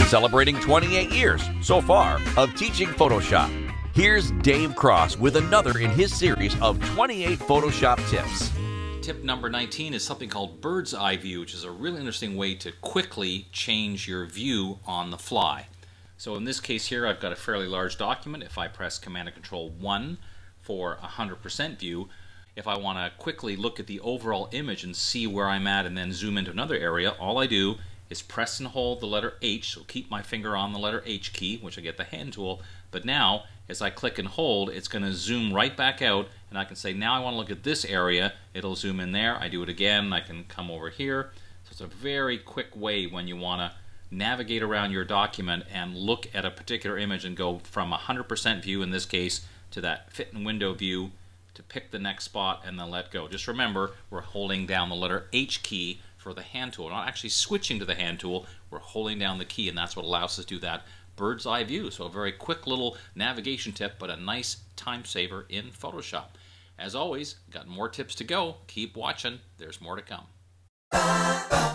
celebrating 28 years so far of teaching Photoshop. Here's Dave Cross with another in his series of 28 Photoshop tips. Tip number 19 is something called bird's eye view, which is a really interesting way to quickly change your view on the fly. So in this case here, I've got a fairly large document. If I press Command and Control 1 for 100% view, if I want to quickly look at the overall image and see where I'm at and then zoom into another area, all I do is press and hold the letter H, so keep my finger on the letter H key, which I get the hand tool, but now as I click and hold, it's going to zoom right back out, and I can say now I want to look at this area, it'll zoom in there. I do it again, I can come over here. So it's a very quick way when you want to navigate around your document and look at a particular image and go from 100% view in this case to that fit and window view, to pick the next spot and then let go. Just remember, we're holding down the letter H key for the hand tool. We're not actually switching to the hand tool, we're holding down the key, and that's what allows us to do that bird's eye view. So a very quick little navigation tip, but a nice time saver in Photoshop. As always, got more tips to go. Keep watching, there's more to come.